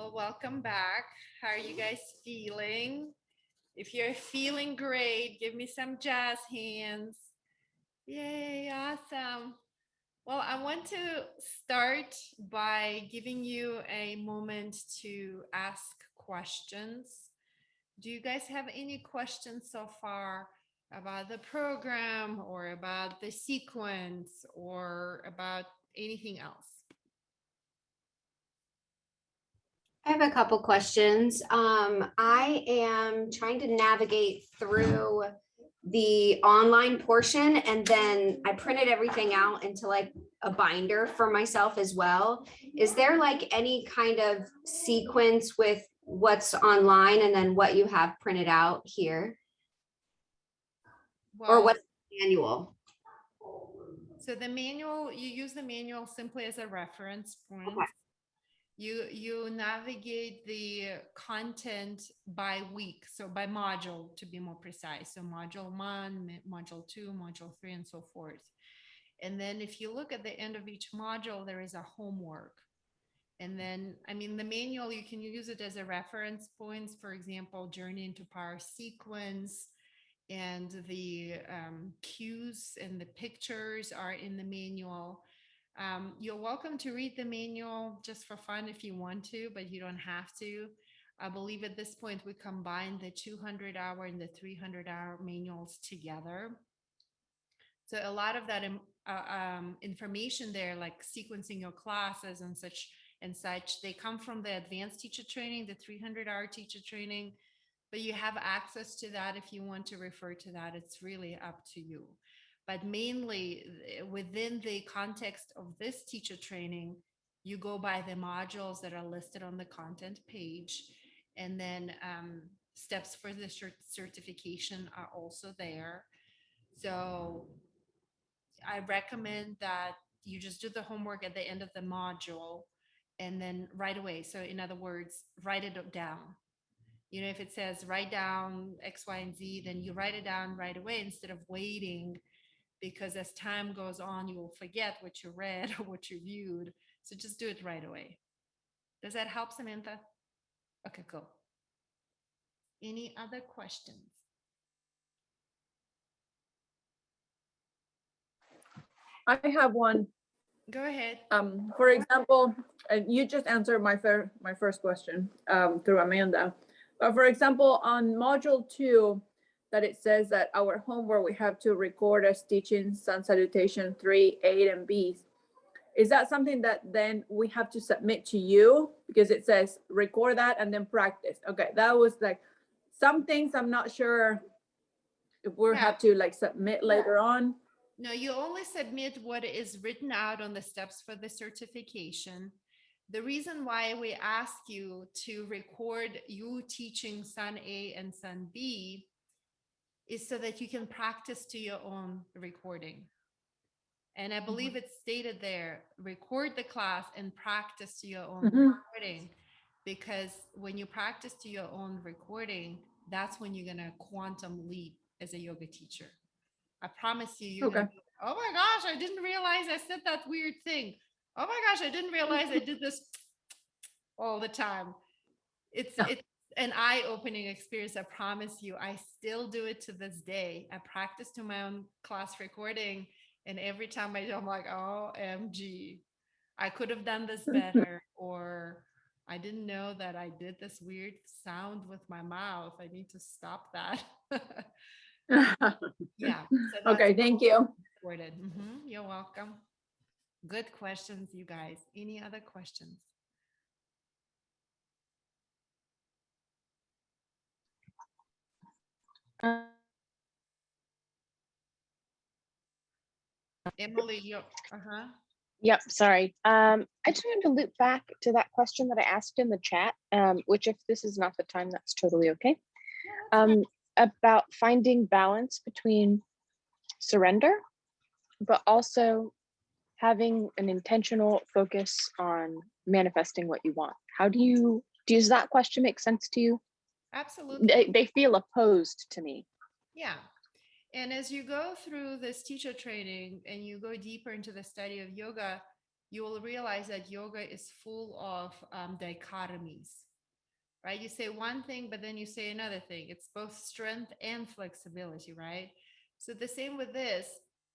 Well, welcome back. How are you guys feeling? If you're feeling great, give me some jazz hands. Yay, awesome. Well, I want to start by giving you a moment to ask questions. Do you guys have any questions so far about the program or about the sequence or about anything else? I have a couple questions. I am trying to navigate through the online portion, and then I printed everything out into like a binder for myself as well. Is there like any kind of sequence with what's online and then what you have printed out here? Or Well, what's the manual? so the manual, you use the manual simply as a reference point. Okay. You navigate the content by week, so by module to be more precise. So module 1, module 2, module 3, and so forth. And then if you look at the end of each module, there is a homework. And then, I mean, the manual, you can use it as a reference points, for example, Journey into Power sequence, and the cues and the pictures are in the manual. You're welcome to read the manual just for fun if you want to, but you don't have to. I believe at this point we combine the 200-hour and the 300-hour manuals together. So a lot of that information there, like sequencing your classes and such, they come from the advanced teacher training, the 300-hour teacher training, but you have access to that if you want to refer to that. It's really up to you. But mainly within the context of this teacher training, you go by the modules that are listed on the content page. And then steps for the certification are also there. So I recommend that you just do the homework at the end of the module and then right away. So in other words, write it down. You know, if it says write down X, Y, and Z, then you write it down right away instead of waiting, because as time goes on, you will forget what you read or what you viewed. So just do it right away. Does that help, Samantha? Okay, cool. Any other questions? I have one. Go ahead. For example, you just answered my first question through Amanda. But for example, on module 2, that it says that our homework, we have to record us teaching sun salutation 3, 8, and B's. Is that something that then we have to submit to you? Because it says record that and then practice. Okay, that was like some things I'm not sure if we'll have to like submit later on. No, you only submit what is written out on the steps for the certification. The reason why we ask you to record you teaching Sun A and Sun B is so that you can practice to your own recording. And I believe it's stated there, record the class and practice to your own recording. Because when you practice to your own recording, that's when you're going to quantum leap as a yoga teacher. I promise you, you're gonna, oh my gosh, I didn't realize I said that weird thing. Oh my gosh, I didn't realize I did this all the time. It's an eye-opening experience. I promise you. I still do it to this day. I practice to my own class recording, and every time I do, I'm like, OMG, I could have done this better, or I didn't know that I did this weird sound with my mouth. I need to stop that. Yeah. So okay, thank you. You're welcome. Good questions, you guys. Any other questions? Emily, you Yep, sorry. I just wanted to loop back to that question that I asked in the chat, which if this is not the time, that's totally okay. About finding balance between surrender, but also having an intentional focus on manifesting what you want. How does that question make sense to you? Absolutely. They feel opposed to me. Yeah. And as you go through this teacher training and you go deeper into the study of yoga, you will realize that yoga is full of dichotomies, right? You say one thing, but then you say another thing. It's both strength and flexibility, right? So the same with this.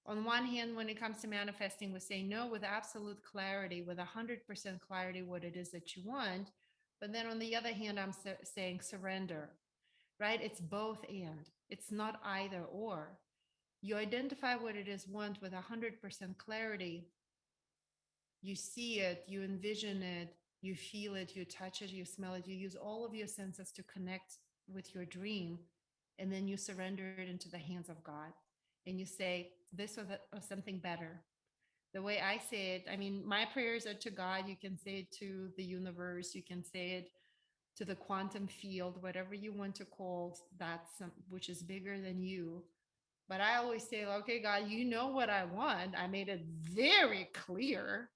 On one hand, when it comes to manifesting, we say no with absolute clarity, with 100% clarity, what it is that you want. But then on the other hand, I'm saying surrender, right? It's both and. It's not either or. You identify what it is want with 100% clarity. You see it, you envision it, you feel it, you touch it, you smell it, you use all of your senses to connect with your dream. And then you surrender it into the hands of God. And you say, this or something better. The way I say it, I mean, my prayers are to God. You can say it to the universe. You can say it to the quantum field, whatever you want to call that, which is bigger than you. But I always say, okay, God, you know what I want. I made it very clear.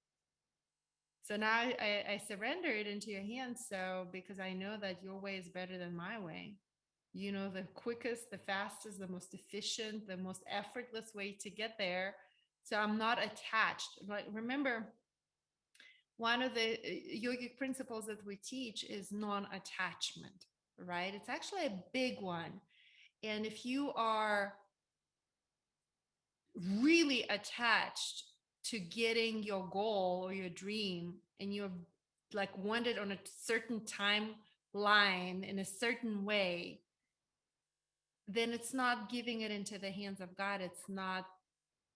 So now I surrender it into your hands. So because I know that your way is better than my way. You know, the quickest, the fastest, the most efficient, the most effortless way to get there. So I'm not attached. Like, remember, one of the yogic principles that we teach is non-attachment, right? It's actually a big one. And if you are really attached to getting your goal or your dream, and you're like wanted on a certain timeline in a certain way, then it's not giving it into the hands of God. It's not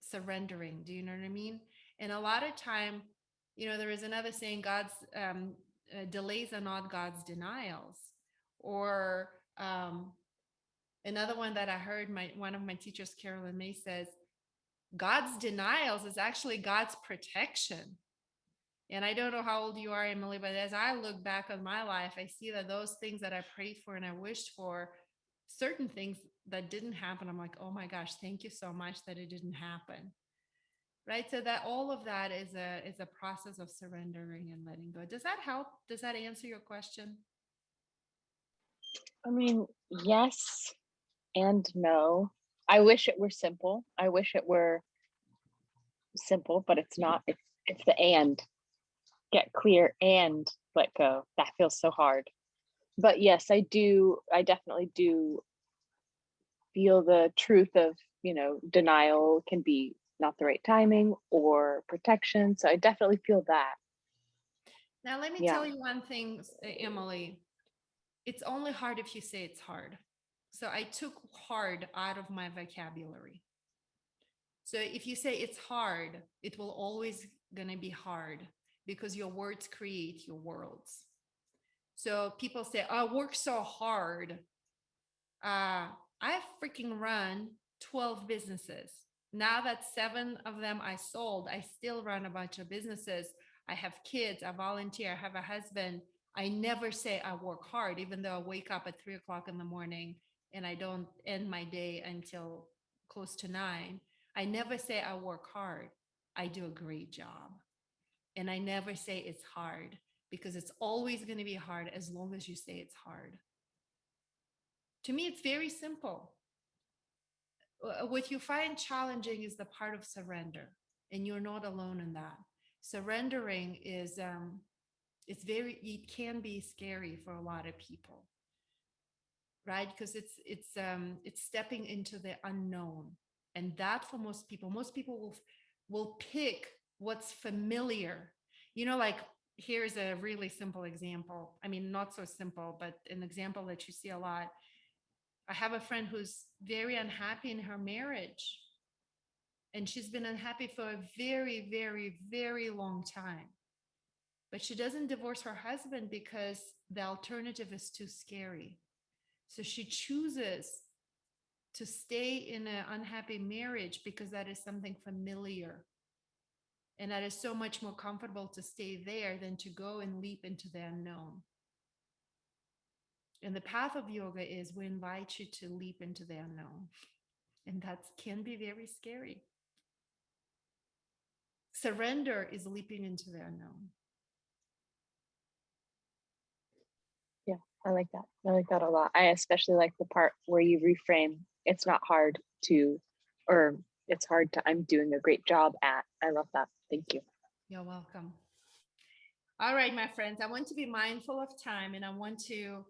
surrendering. Do you know what I mean? And a lot of time, you know, there is another saying, God's delays are not God's denials. Or another one that I heard, one of my teachers, Carolyn May, says, God's denials is actually God's protection. And I don't know how old you are, Emily, but as I look back on my life, I see that those things that I prayed for and I wished for, certain things that didn't happen, I'm like, oh my gosh, thank you so much that it didn't happen. Right. So that all of that is a process of surrendering and letting go. Does that help? Does that answer your question? I mean, yes and no. I wish it were simple. I wish it were simple, but it's not. It's the and. Get clear and let go. That feels so hard. But yes, I do. I definitely do feel the truth of, denial can be not the right timing or protection. So I definitely feel that. Now, let me Yeah. tell you one thing, Emily. It's only hard if you say it's hard. So I took hard out of my vocabulary. So if you say it's hard, it will always gonna be hard because your words create your worlds. So people say, "Oh, I work so hard." I freaking run 12 businesses. Now that 7 of them I sold, I still run a bunch of businesses. I have kids, I volunteer, I have a husband. I never say I work hard, even though I wake up at 3 o'clock in the morning and I don't end my day until close to 9. I never say I work hard. I do a great job. And I never say it's hard because it's always going to be hard as long as you say it's hard. To me, it's very simple. What you find challenging is the part of surrender, and you're not alone in that. Surrendering is it can be scary for a lot of people, right? Because it's stepping into the unknown, and that for most people will pick what's familiar. Like, here's a really simple example. I mean, not so simple, but an example that you see a lot. I have a friend who's very unhappy in her marriage, and she's been unhappy for a very, very, very long time. But she doesn't divorce her husband because the alternative is too scary. So she chooses to stay in an unhappy marriage because that is something familiar. And that is so much more comfortable to stay there than to go and leap into the unknown. And the path of yoga is we invite you to leap into the unknown. And that can be very scary. Surrender is leaping into the unknown. Yeah, I like that. I like that a lot. I especially like the part where you reframe. It's not hard to, or it's hard to, I'm doing a great job at. I love that. Thank you. You're welcome. All right, my friends, I want to be mindful of time, and I want to,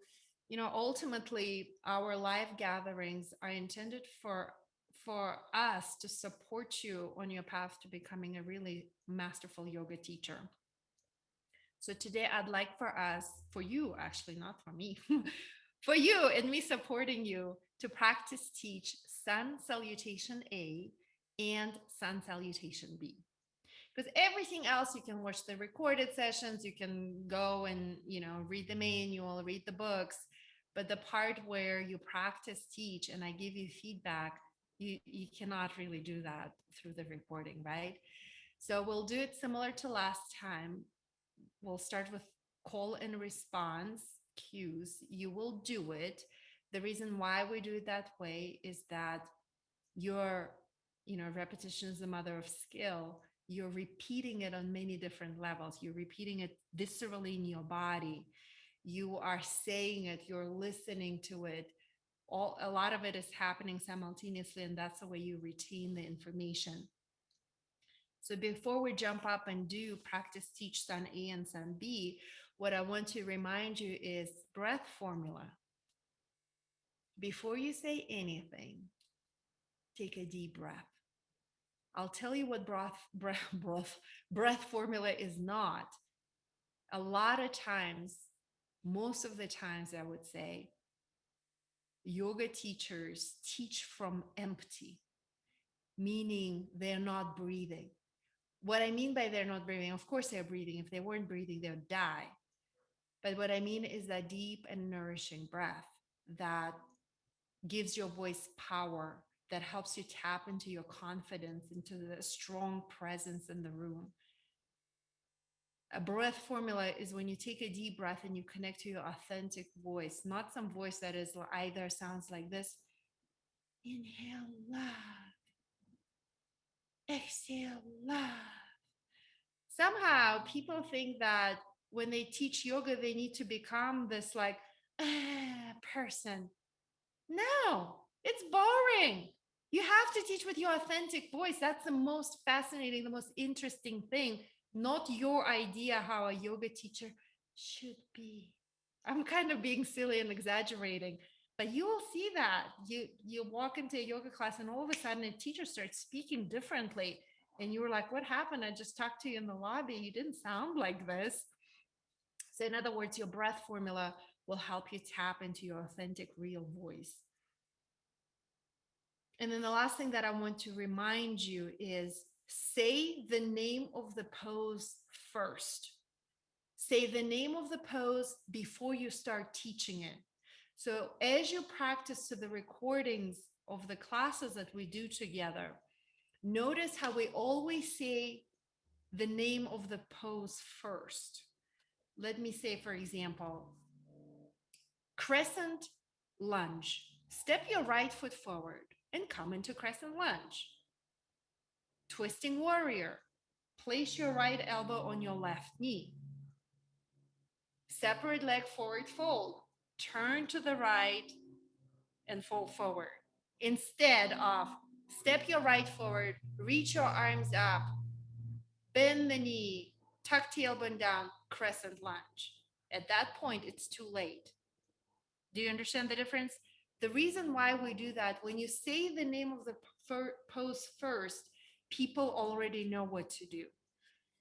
ultimately our live gatherings are intended for us to support you on your path to becoming a really masterful yoga teacher. So today I'd like for you, actually, not for me, for you and me supporting you to practice teach Sun Salutation A and Sun Salutation B. Because everything else, you can watch the recorded sessions, you can go and, read the manual, read the books. But the part where you practice teach and I give you feedback, you cannot really do that through the recording, right? So we'll do it similar to last time. We'll start with call and response cues. You will do it. The reason why we do it that way is that your, repetition is the mother of skill. You're repeating it on many different levels. You're repeating it viscerally in your body. You are saying it, you're listening to it. A lot of it is happening simultaneously, and that's the way you retain the information. So before we jump up and do practice teach Sun A and Sun B, what I want to remind you is breath formula. Before you say anything, take a deep breath. I'll tell you what breath formula is not. A lot of times, most of the times, I would say, yoga teachers teach from empty, meaning they're not breathing. What I mean by they're not breathing, of course they're breathing. If they weren't breathing, they would die. But what I mean is that deep and nourishing breath that gives your voice power, that helps you tap into your confidence, into the strong presence in the room. A breath formula is when you take a deep breath and you connect to your authentic voice, not some voice that is either sounds like this. Inhale, love. Exhale, love. Somehow people think that when they teach yoga, they need to become this like person. No, it's boring. You have to teach with your authentic voice. That's the most fascinating, the most interesting thing, not your idea how a yoga teacher should be. I'm kind of being silly and exaggerating, but you will see that. You walk into a yoga class and all of a sudden a teacher starts speaking differently. And you were like, what happened? I just talked to you in the lobby. You didn't sound like this. So in other words, your breath formula will help you tap into your authentic, real voice. And then the last thing that I want to remind you is say the name of the pose first. Say the name of the pose before you start teaching it. So as you practice to the recordings of the classes that we do together, notice how we always say the name of the pose first. Let me say, for example, crescent lunge. Step your right foot forward and come into crescent lunge. Twisting warrior. Place your right elbow on your left knee. Separate leg forward fold. Turn to the right and fold forward. Instead of step your right forward, reach your arms up, bend the knee, tuck tailbone down, crescent lunge. At that point, it's too late. Do you understand the difference? The reason why we do that, when you say the name of the pose first, people already know what to do.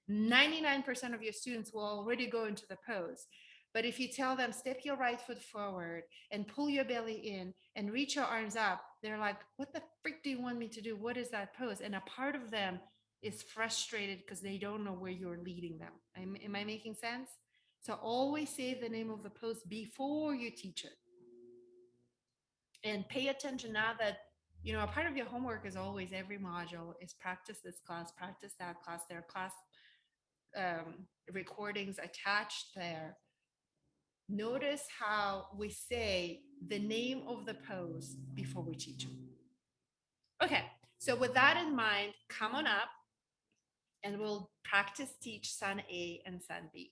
99% of your students will already go into the pose. But if you tell them, step your right foot forward and pull your belly in and reach your arms up, they're like, what the frick do you want me to do? What is that pose? And a part of them is frustrated because they don't know where you're leading them. Am I making sense? So always say the name of the pose before you teach it. And pay attention now that, a part of your homework is always every module is practice this class, practice that class. There are class recordings attached there. Notice how we say the name of the pose before we teach them. Okay, so with that in mind, come on up and we'll practice teach Sun A and Sun B.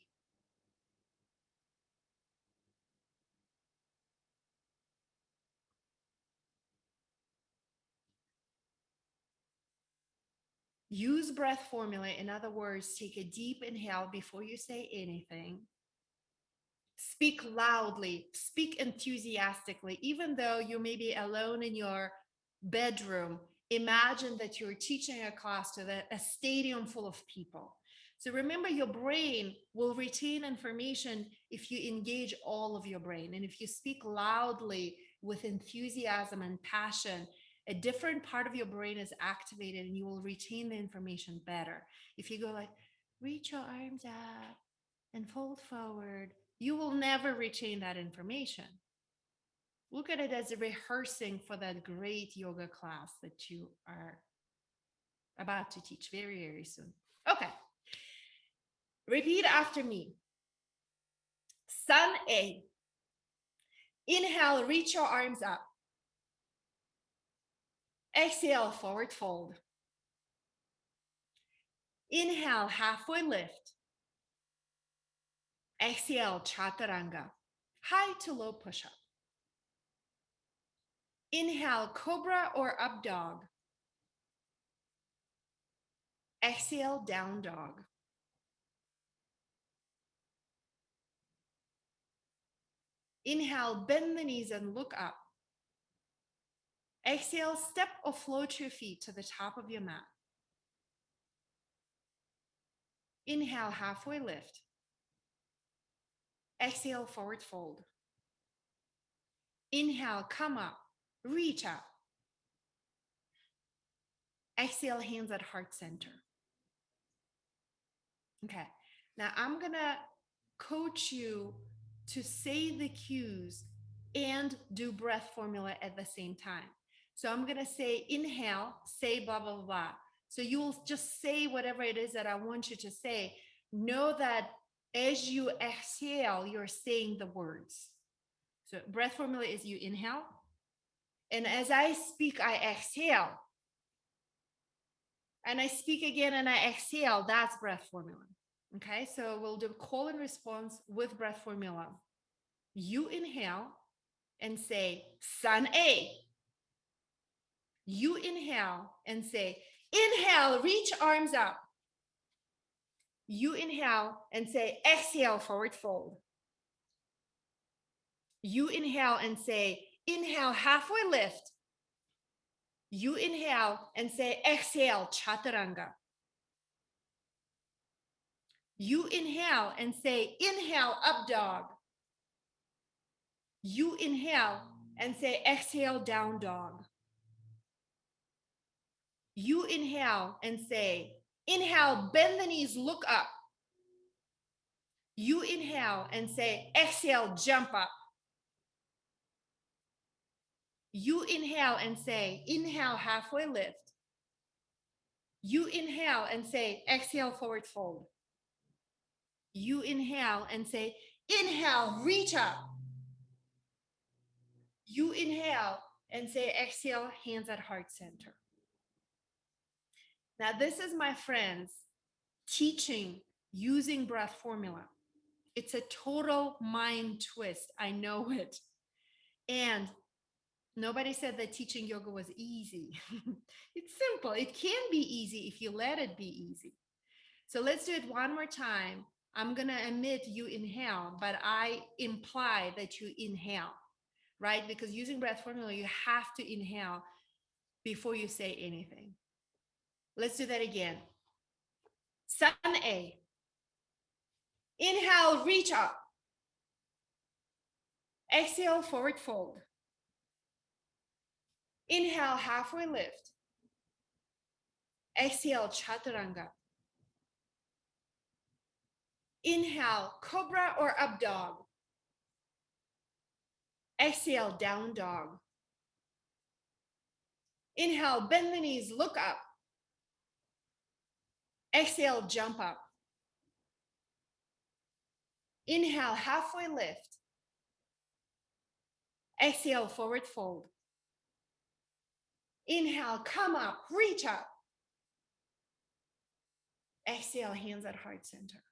Use breath formula. In other words, take a deep inhale before you say anything. Speak loudly, speak enthusiastically, even though you may be alone in your bedroom. Imagine that you're teaching a class to a stadium full of people. So remember, your brain will retain information if you engage all of your brain. And if you speak loudly with enthusiasm and passion, a different part of your brain is activated and you will retain the information better. If you go like, reach your arms up and fold forward, you will never retain that information. Look at it as a rehearsing for that great yoga class that you are about to teach very, very soon. Okay. Repeat after me. Sun A. Inhale, reach your arms up. Exhale, forward fold. Inhale, halfway lift. Exhale, chaturanga. High to low push-up. Inhale, cobra or up dog. Exhale, down dog. Inhale, bend the knees and look up. Exhale, step or float your feet to the top of your mat. Inhale, halfway lift. Exhale, forward fold. Inhale, come up, reach up. Exhale, hands at heart center. Okay, now I'm gonna coach you to say the cues and do breath formula at the same time. So I'm gonna say inhale, say blah, blah, blah. So you'll just say whatever it is that I want you to say. Know that as you exhale, you're saying the words. So breath formula is you inhale. And as I speak, I exhale. And I speak again and I exhale. That's breath formula. Okay, so we'll do call and response with breath formula. You inhale and say, Sun A. You inhale and say, inhale, reach arms up. You inhale and say, exhale, forward fold. You inhale and say, inhale, halfway lift. You inhale and say, exhale, chaturanga. You inhale and say, inhale, up dog. You inhale and say, exhale, down dog. You inhale and say, inhale, bend the knees, look up. You inhale and say, exhale, jump up. You inhale and say, inhale, halfway lift. You inhale and say, exhale, forward fold. You inhale and say, inhale, reach up. You inhale and say, exhale, hands at heart center. Now, this is, my friends, teaching using breath formula. It's a total mind twist. I know it. And nobody said that teaching yoga was easy. It's simple. It can be easy if you let it be easy. So let's do it one more time. I'm going to admit you inhale, but I imply that you inhale, right? Because using breath formula, you have to inhale before you say anything. Let's do that again. Sun A. Inhale, reach up. Exhale, forward fold. Inhale, halfway lift. Exhale, chaturanga. Inhale, cobra or up dog. Exhale, down dog. Inhale, bend the knees, look up. Exhale, jump up. Inhale, halfway lift. Exhale, forward fold. Inhale, come up, reach up. Exhale, hands at heart center.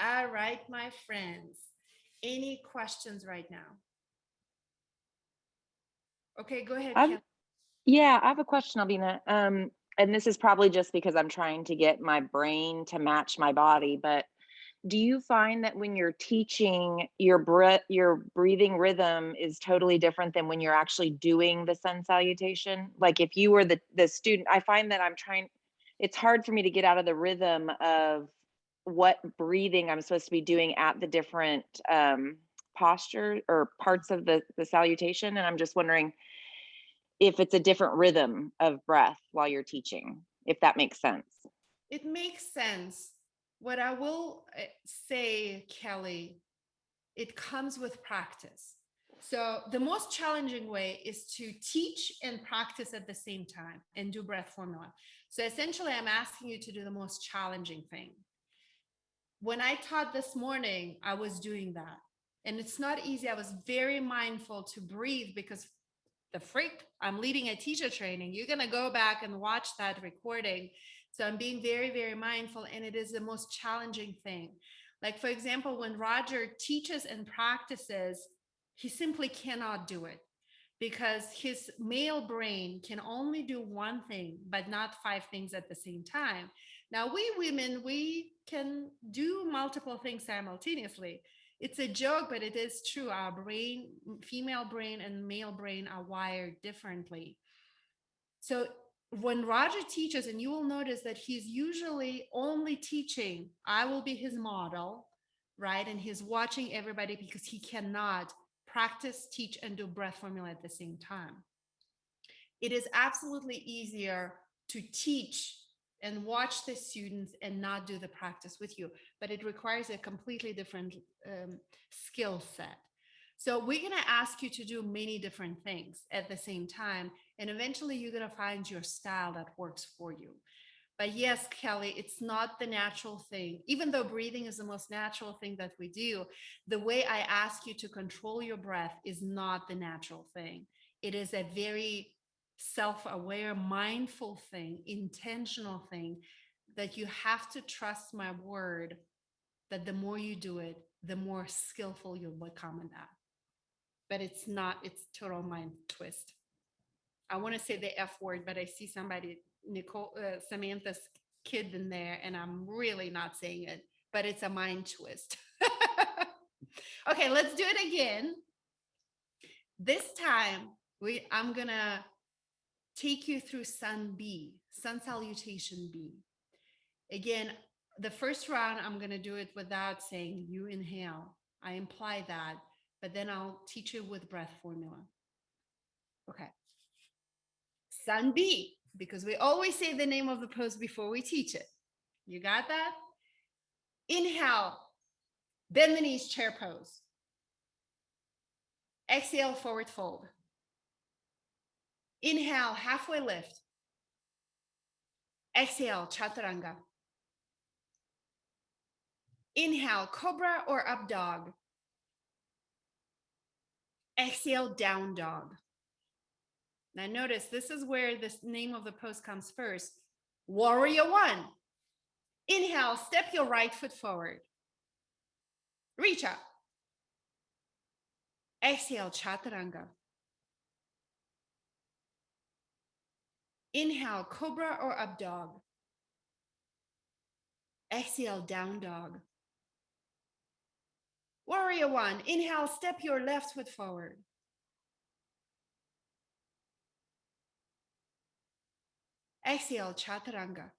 All right, my friends. Any questions right now? Okay, go ahead, Kim. Yeah, I have a question, Albina. And this is probably just because I'm trying to get my brain to match my body, but do you find that when you're teaching, your your breathing rhythm is totally different than when you're actually doing the sun salutation? Like if you were the student, I find that it's hard for me to get out of the rhythm of what breathing I'm supposed to be doing at the different posture or parts of the salutation. And I'm just wondering if it's a different rhythm of breath while you're teaching, if that makes sense. It makes sense. What I will say, Kelly, it comes with practice. So the most challenging way is to teach and practice at the same time and do breath formula. So essentially, I'm asking you to do the most challenging thing. When I taught this morning, I was doing that. And it's not easy. I was very mindful to breathe because the freak, I'm leading a teacher training. You're going to go back and watch that recording. So I'm being very, very mindful. And it is the most challenging thing. Like, for example, when Roger teaches and practices, he simply cannot do it because his male brain can only do one thing, but not five things at the same time. Now, we women, we can do multiple things simultaneously. It's a joke, but it is true. Our brain, female brain and male brain are wired differently. So when Roger teaches, and you will notice that he's usually only teaching, I will be his model, right? And he's watching everybody because he cannot practice, teach, and do breath formula at the same time. It is absolutely easier to teach and watch the students and not do the practice with you, but it requires a completely different skill set. So we're going to ask you to do many different things at the same time, and eventually you're going to find your style that works for you. But yes, Kelly, it's not the natural thing. Even though breathing is the most natural thing that we do, the way I ask you to control your breath is not the natural thing. It is a very self-aware, mindful thing, intentional thing that you have to trust my word that the more you do it, the more skillful you'll become in that. But it's not, it's total mind twist. I want to say the F word, but I see somebody, Samantha's kid in there, and I'm really not saying it, but it's a mind twist. Okay, let's do it again. This time, I'm gonna take you through Sun B, Sun Salutation B. Again, the first round, I'm gonna do it without saying you inhale. I imply that, but then I'll teach you with breath formula. Okay. Sun B, because we always say the name of the pose before we teach it. You got that? Inhale, bend the knees, chair pose. Exhale, forward fold. Inhale, halfway lift. Exhale, chaturanga. Inhale, cobra or up dog. Exhale, down dog. Now notice this is where the name of the pose comes first. Warrior one. Inhale, step your right foot forward. Reach up. Exhale, chaturanga. Inhale, cobra or up dog. Exhale, down dog. Warrior one. Inhale, step your left foot forward. Exhale, chaturanga.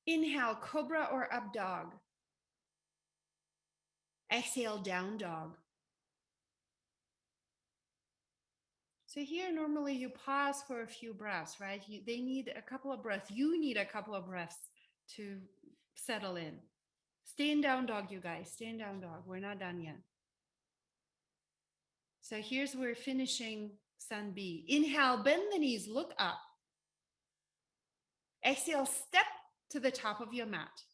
Inhale, cobra or up dog. Exhale, down dog. So here, normally you pause for a few breaths, right? They need a couple of breaths. You need a couple of breaths to settle in. Stay in down dog, you guys. Stay in down dog. We're not done yet. So here's where we're finishing Sun B. Inhale, bend the knees, look up. Exhale, step to the top of your mat.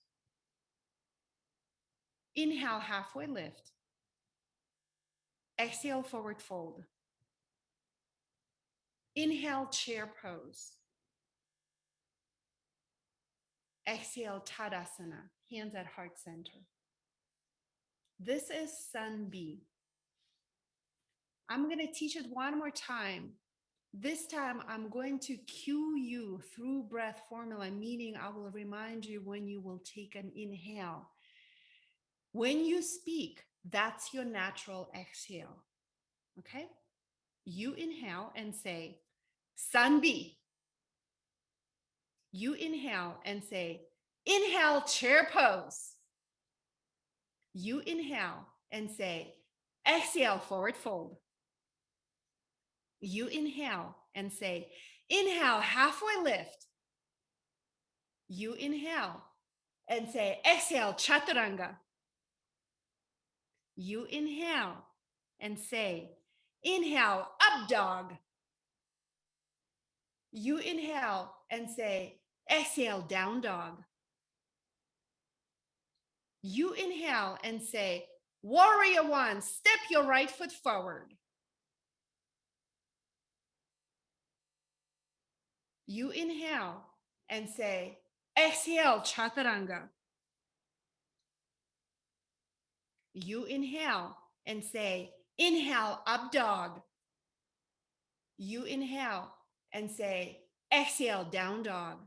Inhale, halfway lift. Exhale, forward fold. Inhale, chair pose. Exhale, Tadasana, hands at heart center. This is Sun B. I'm going to teach it one more time. This time, I'm going to cue you through breath formula, meaning I will remind you when you will take an inhale. When you speak, that's your natural exhale. Okay? You inhale and say, Sunbee. You inhale and say, inhale, chair pose. You inhale and say, exhale, forward fold. You inhale and say, inhale, halfway lift. You inhale and say, exhale, chaturanga. You inhale and say, inhale, up dog. You inhale and say, exhale, down dog. You inhale and say, warrior one, step your right foot forward. You inhale and say, exhale, chaturanga. You inhale and say, inhale, up dog. You inhale and say, exhale, down dog.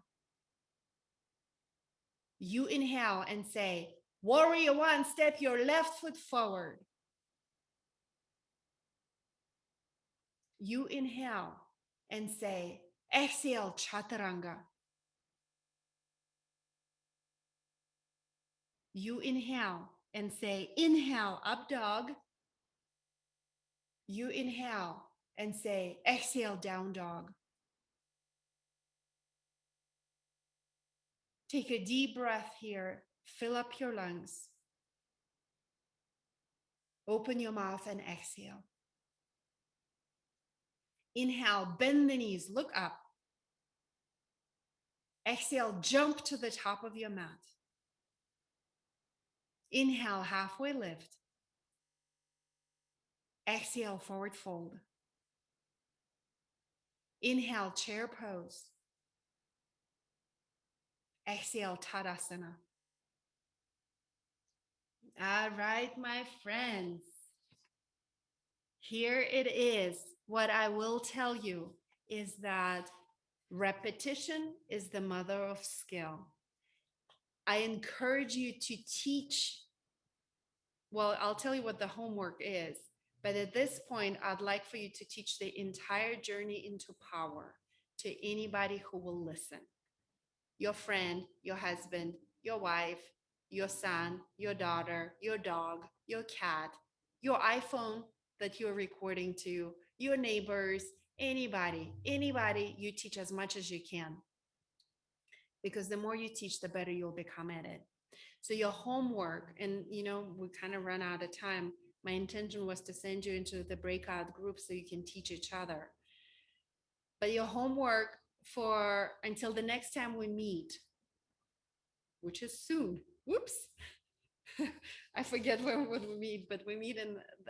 You inhale and say, warrior one, step your left foot forward. You inhale and say, exhale, chaturanga. You inhale and say, inhale, up dog. You inhale and say, exhale, down dog. Take a deep breath here. Fill up your lungs. Open your mouth and exhale. Inhale, bend the knees, look up. Exhale, jump to the top of your mat. Inhale, halfway lift. Exhale, forward fold. Inhale, chair pose. Exhale, Tadasana. All right, my friends. Here it is. What I will tell you is that repetition is the mother of skill. I encourage you to teach. Well, I'll tell you what the homework is, but at this point, I'd like for you to teach the entire journey into power to anybody who will listen. Your friend, your husband, your wife, your son, your daughter, your dog, your cat, your iPhone that you're recording to, your neighbors, anybody, you teach as much as you can. Because the more you teach, the better you'll become at it. So your homework, and we kind of run out of time. My intention was to send you into the breakout group so you can teach each other. But your homework for until the next time we meet, which is soon. Whoops. I forget when we meet, but we meet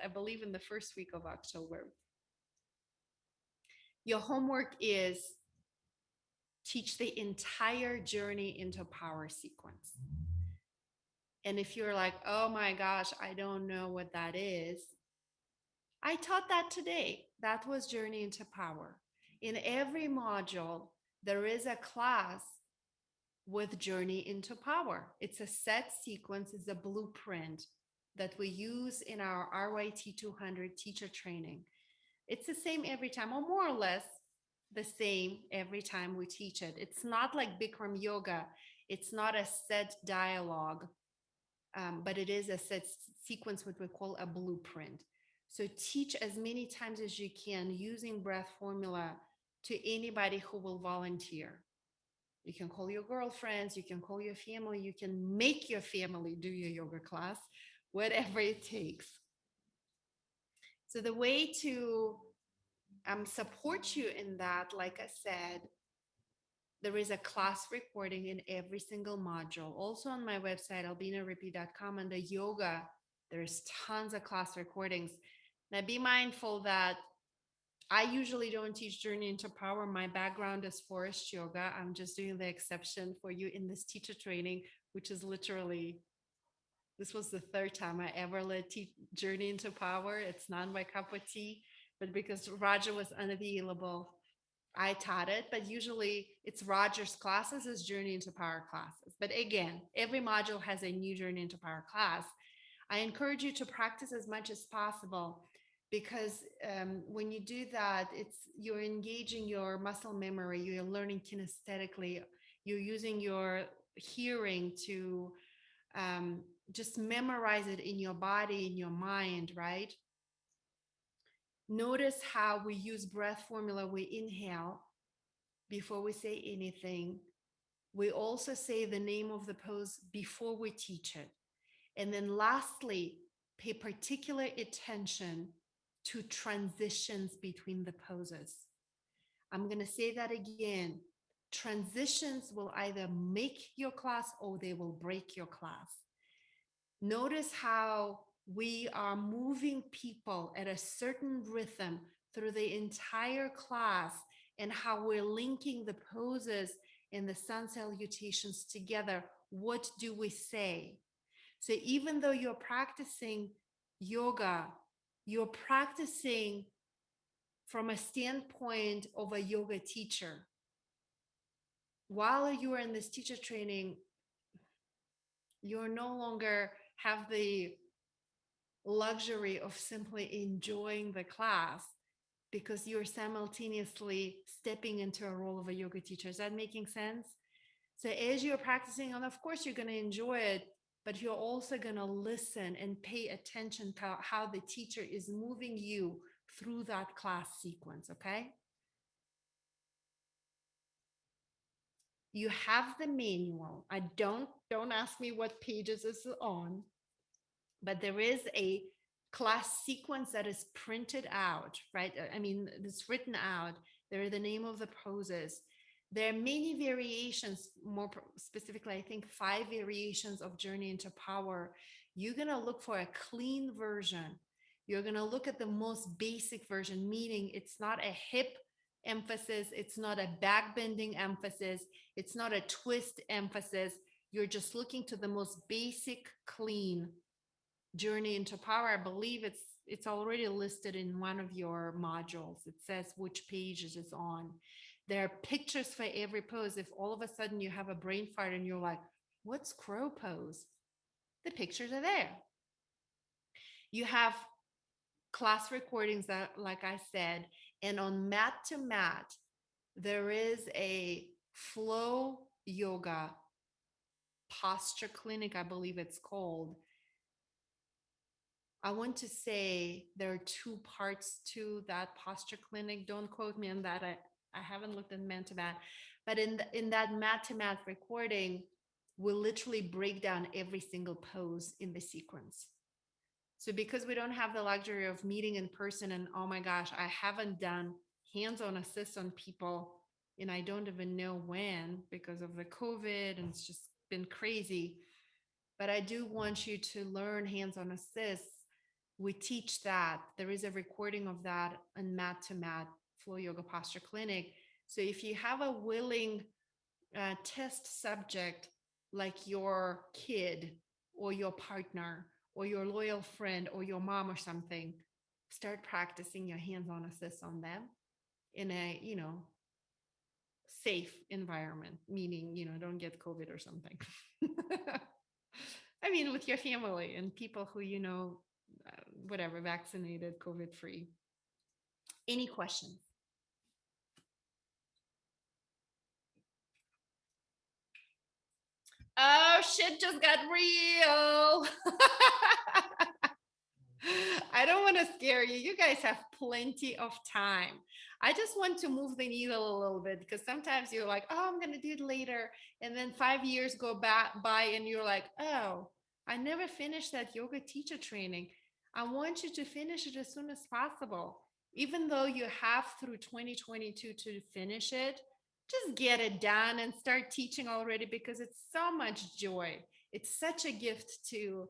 I believe in the first week of October. Your homework is teach the entire journey into power sequence. And if you're like, oh my gosh, I don't know what that is, I taught that today. That was Journey into Power. In every module, there is a class with Journey into Power. It's a set sequence, it's a blueprint that we use in our RYT200 teacher training. It's the same every time, or more or less the same every time we teach it. It's not like Bikram yoga. It's not a set dialogue, but it is a set sequence, what we call a blueprint. So teach as many times as you can using breath formula to anybody who will volunteer. You can call your girlfriends, you can call your family, you can make your family do your yoga class, whatever it takes. So the way to support you in that, like I said, there is a class recording in every single module. Also on my website, albinarippy.com, and the yoga, there's tons of class recordings. Now be mindful that I usually don't teach Journey into Power. My background is forest yoga. I'm just doing the exception for you in this teacher training, which is literally, this was the third time I ever led Journey into Power. It's not my cup of tea. but because Roger was unavailable, I taught it. But usually it's Roger's classes as Journey into Power classes. But again, every module has a new Journey into Power class. I encourage you to practice as much as possible, because when you do that, you're engaging your muscle memory, you're learning kinesthetically, you're using your hearing to just memorize it in your body, in your mind, right? Notice how we use breath formula. We inhale before we say anything. We also say the name of the pose before we teach it. And then lastly, pay particular attention to transitions between the poses. I'm going to say that again. Transitions will either make your class or they will break your class. Notice how we are moving people at a certain rhythm through the entire class, and how we're linking the poses and the sun salutations together. What do we say? So even though you're practicing yoga, you're practicing from a standpoint of a yoga teacher. While you are in this teacher training, you're no longer have the luxury of simply enjoying the class, because you're simultaneously stepping into a role of a yoga teacher. Is that making sense? So as you're practicing, and of course you're going to enjoy it, but you're also going to listen and pay attention to how the teacher is moving you through that class sequence, okay? You have the manual. I don't ask me what pages is on, but there is a class sequence that is printed out, right? I mean, it's written out. There are the name of the poses. There are many variations, more specifically, I think 5 variations of Journey into Power. You're going to look for a clean version. You're going to look at the most basic version, meaning it's not a hip emphasis, it's not a back bending emphasis, it's not a twist emphasis. You're just looking to the most basic, clean Journey into Power. I believe it's already listed in one of your modules. It says which pages it's on. There are pictures for every pose. If all of a sudden you have a brain fart and you're like, what's crow pose? The pictures are there. You have class recordings that, like I said, and on mat to mat, there is a flow yoga posture clinic, I believe it's called. I want to say there are 2 parts to that posture clinic. Don't quote me on that. I haven't looked at mat to mat, but in that mat to mat recording, we'll literally break down every single pose in the sequence. So because we don't have the luxury of meeting in person, and oh my gosh, I haven't done hands-on assist on people, and I don't even know when, because of the COVID, and it's just been crazy. But I do want you to learn hands-on assist. We teach that. There is a recording of that on mat to mat flow yoga posture clinic. So if you have a willing test subject, like your kid or your partner or your loyal friend or your mom or something, start practicing your hands-on assist on them in a, safe environment, meaning, don't get COVID or something. I mean, with your family and people who, whatever, vaccinated, COVID free. Any questions? Oh, shit just got real. I don't want to scare you. You guys have plenty of time. I just want to move the needle a little bit, because sometimes you're like, oh, I'm going to do it later. And then 5 years go by and you're like, oh, I never finished that yoga teacher training. I want you to finish it as soon as possible. Even though you have through 2022 to finish it, just get it done and start teaching already, because it's so much joy. It's such a gift to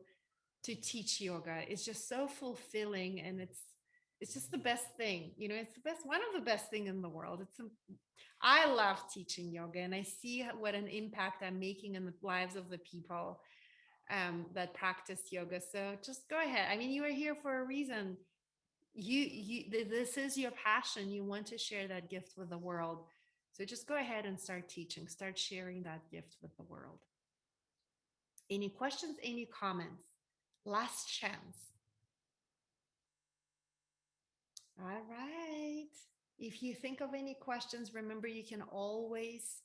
teach yoga. It's just so fulfilling, and it's just the best thing. It's the best, one of the best thing in the world. I love teaching yoga, and I see what an impact I'm making in the lives of the people that practice yoga. So just go ahead. I mean, you are here for a reason. This is your passion. You want to share that gift with the world. So just go ahead and start teaching, start sharing that gift with the world. Any questions, any comments? Last chance. All right. If you think of any questions, remember you can always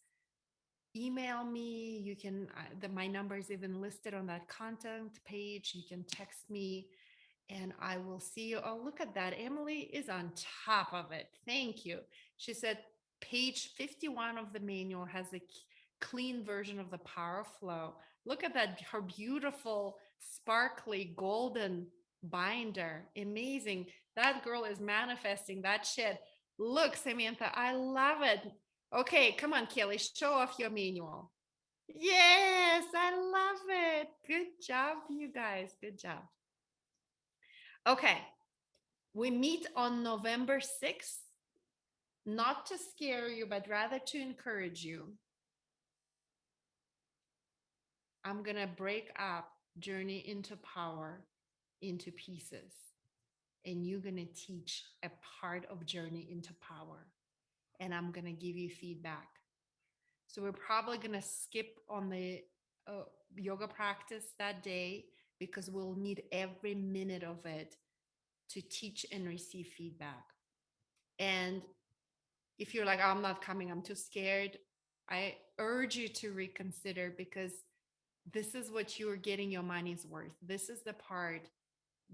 email me. You can, my number is even listed on that content page. You can text me and I will see you. Oh, look at that. Emily is on top of it. Thank you. She said page 51 of the manual has a clean version of the power flow. Look at that, her beautiful, sparkly, golden binder. Amazing. That girl is manifesting that shit. Look, Samantha, I love it. Okay, come on, Kelly, show off your manual. Yes, I love it. Good job, you guys. Good job. Okay, we meet on November 6th, not to scare you, but rather to encourage you. I'm going to break up Journey into Power into pieces, and you're going to teach a part of Journey into Power, and I'm going to give you feedback. So we're probably going to skip on the yoga practice that day because we'll need every minute of it to teach and receive feedback. And if you're like, oh, I'm not coming, I'm too scared, I urge you to reconsider, because this is what you're getting your money's worth. This is the part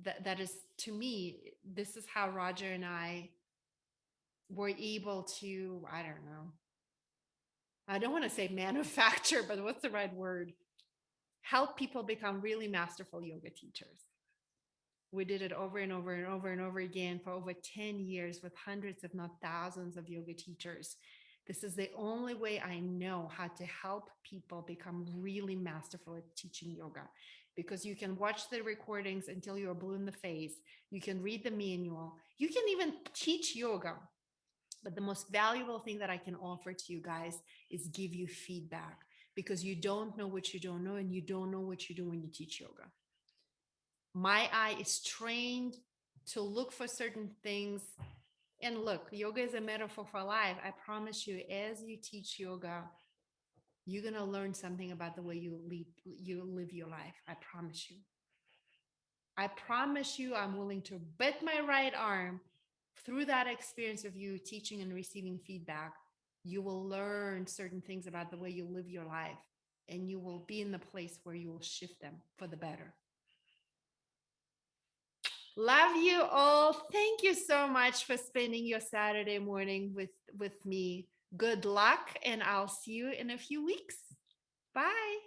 that is, to me, this is how Roger and I were able to, I don't know, I don't want to say manufacture, but what's the right word? Help people become really masterful yoga teachers. We did it over and over and over and over again for over 10 years with hundreds, if not thousands, of yoga teachers. This is the only way I know how to help people become really masterful at teaching yoga, because you can watch the recordings until you're blue in the face. You can read the manual. You can even teach yoga. But the most valuable thing that I can offer to you guys is give you feedback, because you don't know what you don't know, and you don't know what you do when you teach yoga. My eye is trained to look for certain things. And look, yoga is a metaphor for life. I promise you, as you teach yoga, you're going to learn something about the way you live your life. I promise you. I promise you, I'm willing to bet my right arm, through that experience of you teaching and receiving feedback, you will learn certain things about the way you live your life, and you will be in the place where you will shift them for the better. Love you all. Thank you so much for spending your Saturday morning with me. Good luck, and I'll see you in a few weeks. Bye.